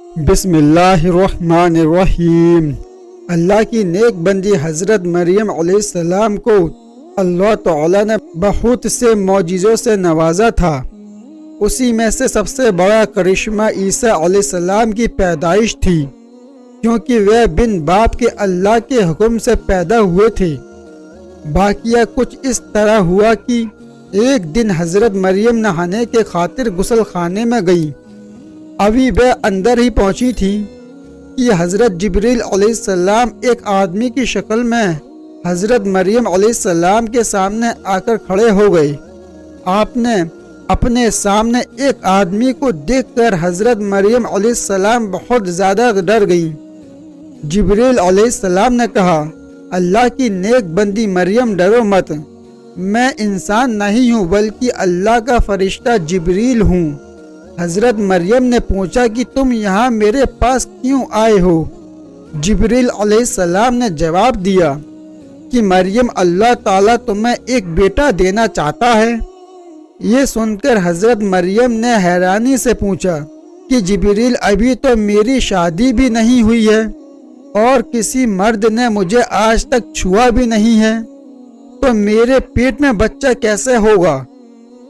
بسم اللہ الرحمن الرحیم۔ اللہ کی نیک بندی حضرت مریم علیہ السلام کو اللہ تعالی نے بہت سے معجزوں سے نوازا تھا۔ اسی میں سے سب سے بڑا کرشمہ عیسیٰ علیہ السلام کی پیدائش تھی، کیونکہ وہ بن باپ کے اللہ کے حکم سے پیدا ہوئے تھے۔ واقعہ کچھ اس طرح ہوا کہ ایک دن حضرت مریم نہانے کے خاطر غسل خانے میں گئی۔ ابھی وہ اندر ہی پہنچی تھی کہ حضرت جبریل علیہ السلام ایک آدمی کی شکل میں حضرت مریم علیہ السلام کے سامنے آ کر کھڑے ہو گئے۔ آپ نے اپنے سامنے ایک آدمی کو دیکھ کر حضرت مریم علیہ السلام بہت زیادہ ڈر گئیں۔ جبریل علیہ السلام نے کہا، اللہ کی نیک بندی مریم ڈرو مت، میں انسان نہیں ہوں بلکہ اللہ کا فرشتہ جبریل ہوں۔ حضرت مریم نے پوچھا کہ تم یہاں میرے پاس کیوں آئے ہو؟ جبریل علیہ السلام نے جواب دیا کہ مریم، اللہ تعالیٰ تمہیں ایک بیٹا دینا چاہتا ہے۔ یہ سن کر حضرت مریم نے حیرانی سے پوچھا کہ جبریل، ابھی تو میری شادی بھی نہیں ہوئی ہے اور کسی مرد نے مجھے آج تک چھوا بھی نہیں ہے، تو میرے پیٹ میں بچہ کیسے ہوگا؟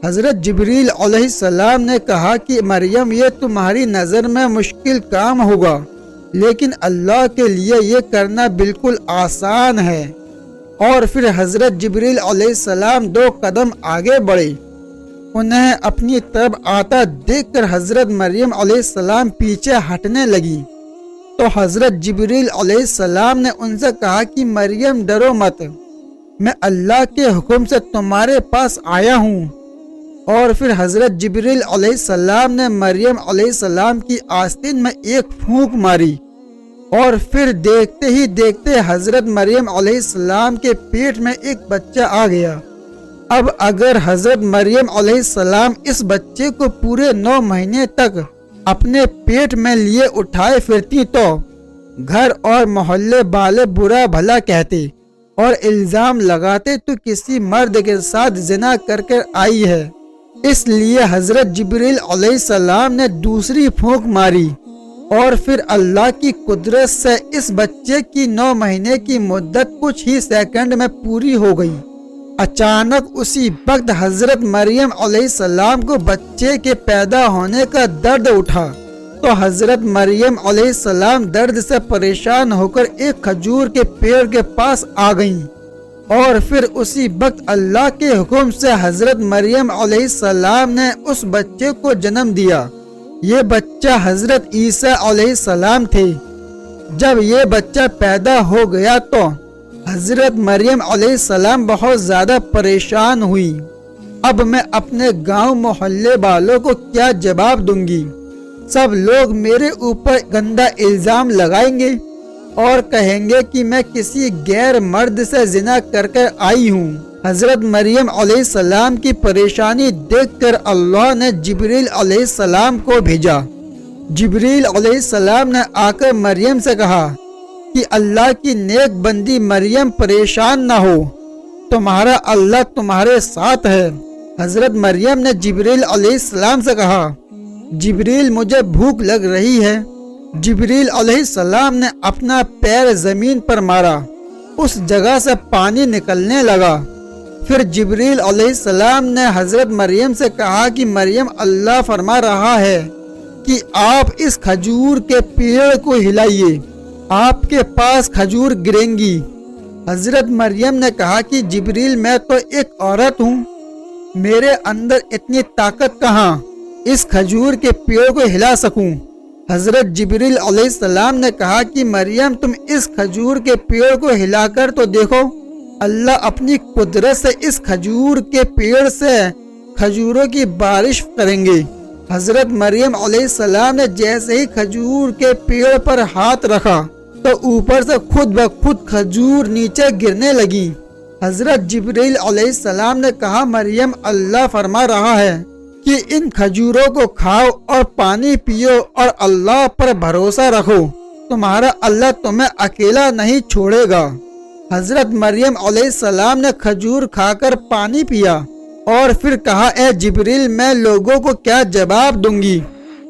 حضرت جبریل علیہ السلام نے کہا کہ مریم، یہ تمہاری نظر میں مشکل کام ہوگا، لیکن اللہ کے لیے یہ کرنا بالکل آسان ہے۔ اور پھر حضرت جبریل علیہ السلام 2 قدم آگے بڑھے۔ انہیں اپنی طرف آتا دیکھ کر حضرت مریم علیہ السلام پیچھے ہٹنے لگی، تو حضرت جبریل علیہ السلام نے ان سے کہا کہ مریم ڈرو مت، میں اللہ کے حکم سے تمہارے پاس آیا ہوں۔ اور پھر حضرت جبریل علیہ السلام نے مریم علیہ السلام کی آستین میں ایک پھونک ماری، اور پھر دیکھتے ہی دیکھتے حضرت مریم علیہ السلام کے پیٹ میں ایک بچہ آ گیا۔ اب اگر حضرت مریم علیہ السلام اس بچے کو پورے 9 مہینے تک اپنے پیٹ میں لیے اٹھائے پھرتی تو گھر اور محلے والے برا بھلا کہتے اور الزام لگاتے تو کسی مرد کے ساتھ زنا کر آئی ہے۔ اس لیے حضرت جبریل علیہ السلام نے دوسری پھونک ماری، اور پھر اللہ کی قدرت سے اس بچے کی 9 مہینے کی مدت کچھ ہی سیکنڈ میں پوری ہو گئی۔ اچانک اسی وقت حضرت مریم علیہ السلام کو بچے کے پیدا ہونے کا درد اٹھا، تو حضرت مریم علیہ السلام درد سے پریشان ہو کر ایک کھجور کے پیڑ کے پاس آ گئیں، اور پھر اسی وقت اللہ کے حکم سے حضرت مریم علیہ السلام نے اس بچے کو جنم دیا۔ یہ بچہ حضرت عیسیٰ علیہ السلام تھے۔ جب یہ بچہ پیدا ہو گیا تو حضرت مریم علیہ السلام بہت زیادہ پریشان ہوئی۔ اب میں اپنے گاؤں محلے والوں کو کیا جواب دوں گی؟ سب لوگ میرے اوپر گندا الزام لگائیں گے اور کہیں گے کہ میں کسی غیر مرد سے زنا کر آئی ہوں۔ حضرت مریم علیہ السلام کی پریشانی دیکھ کر اللہ نے جبریل علیہ السلام کو بھیجا۔ جبریل علیہ السلام نے آ کر مریم سے کہا کہ اللہ کی نیک بندی مریم، پریشان نہ ہو، تمہارا اللہ تمہارے ساتھ ہے۔ حضرت مریم نے جبریل علیہ السلام سے کہا، جبریل، مجھے بھوک لگ رہی ہے۔ جبریل علیہ السلام نے اپنا پیر زمین پر مارا، اس جگہ سے پانی نکلنے لگا۔ پھر جبریل علیہ السلام نے حضرت مریم سے کہا کہ مریم، اللہ فرما رہا ہے کہ آپ اس کھجور کے پیڑ کو ہلائیے، آپ کے پاس کھجور گریں گی۔ حضرت مریم نے کہا کہ جبریل، میں تو ایک عورت ہوں، میرے اندر اتنی طاقت کہاں اس کھجور کے پیڑ کو ہلا سکوں۔ حضرت جبریل علیہ السلام نے کہا کہ مریم، تم اس کھجور کے پیڑ کو ہلا کر تو دیکھو، اللہ اپنی قدرت سے اس کھجور کے پیڑ سے کھجوروں کی بارش کریں گے۔ حضرت مریم علیہ السلام نے جیسے ہی کھجور کے پیڑ پر ہاتھ رکھا تو اوپر سے خود بخود کھجور نیچے گرنے لگی۔ حضرت جبریل علیہ السلام نے کہا، مریم، اللہ فرما رہا ہے کہ ان کھجوروں کو کھاؤ اور پانی پیو اور اللہ پر بھروسہ رکھو، تمہارا اللہ تمہیں اکیلا نہیں چھوڑے گا۔ حضرت مریم علیہ السلام نے کھجور کھا کر پانی پیا اور پھر کہا، اے جبریل، میں لوگوں کو کیا جواب دوں گی؟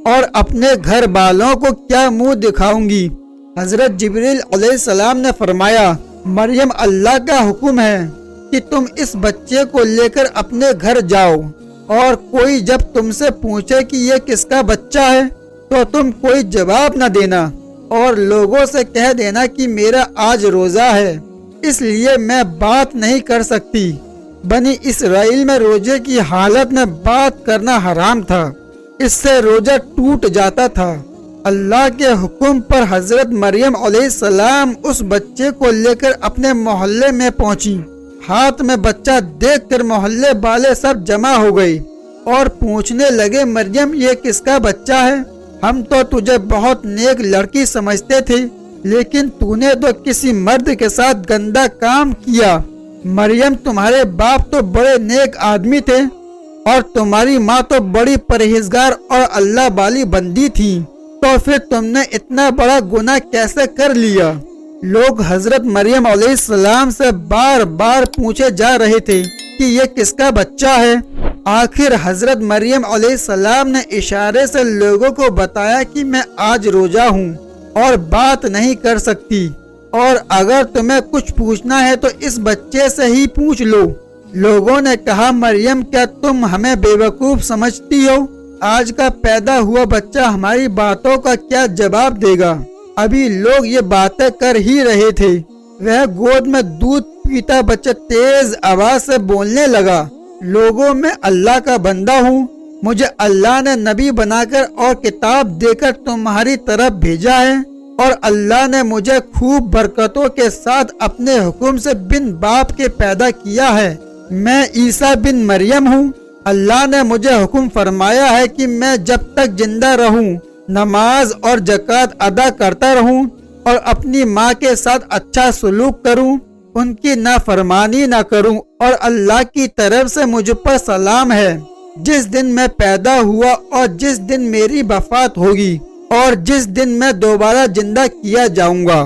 اور اپنے گھر والوں کو کیا منہ دکھاؤں گی؟ حضرت جبریل علیہ السلام نے فرمایا، مریم اللہ کا حکم ہے کہ تم اس بچے کو لے کر اپنے گھر جاؤ، اور کوئی جب تم سے پوچھے کہ یہ کس کا بچہ ہے تو تم کوئی جواب نہ دینا، اور لوگوں سے کہہ دینا کہ میرا آج روزہ ہے اس لیے میں بات نہیں کر سکتی۔ بنی اسرائیل میں روزے کی حالت میں بات کرنا حرام تھا، اس سے روزہ ٹوٹ جاتا تھا۔ اللہ کے حکم پر حضرت مریم علیہ السلام اس بچے کو لے کر اپنے محلے میں پہنچی۔ ہاتھ میں بچہ دیکھ کر محلے والے سب جمع ہو گئے اور پوچھنے لگے، مریم یہ کس کا بچہ ہے؟ ہم تو تجھے بہت نیک لڑکی سمجھتے تھے، لیکن تو نے تو کسی مرد کے ساتھ گندا کام کیا۔ مریم تمہارے باپ تو بڑے نیک آدمی تھے اور تمہاری ماں تو بڑی پرہیزگار اور اللہ والی بندی تھی، تو پھر تم نے اتنا بڑا گناہ کیسے کر لیا؟ لوگ حضرت مریم علیہ السلام سے بار بار پوچھے جا رہے تھے کہ یہ کس کا بچہ ہے۔ آخر حضرت مریم علیہ السلام نے اشارے سے لوگوں کو بتایا کہ میں آج روزہ ہوں اور بات نہیں کر سکتی، اور اگر تمہیں کچھ پوچھنا ہے تو اس بچے سے ہی پوچھ لو۔ لوگوں نے کہا، مریم کیا تم ہمیں بے وقوف سمجھتی ہو؟ آج کا پیدا ہوا بچہ ہماری باتوں کا کیا جواب دے گا؟ ابھی لوگ یہ باتیں کر ہی رہے تھے، وہ گود میں دودھ پیتا بچہ تیز آواز سے بولنے لگا، لوگوں میں اللہ کا بندہ ہوں، مجھے اللہ نے نبی بنا کر اور کتاب دے کر تمہاری طرف بھیجا ہے، اور اللہ نے مجھے خوب برکتوں کے ساتھ اپنے حکم سے بن باپ کے پیدا کیا ہے۔ میں عیسیٰ بن مریم ہوں۔ اللہ نے مجھے حکم فرمایا ہے کہ میں جب تک زندہ رہوں نماز اور زکوٰۃ ادا کرتا رہوں اور اپنی ماں کے ساتھ اچھا سلوک کروں، ان کی نافرمانی نہ کروں، اور اللہ کی طرف سے مجھ پر سلام ہے جس دن میں پیدا ہوا اور جس دن میری وفات ہوگی اور جس دن میں دوبارہ زندہ کیا جاؤں گا۔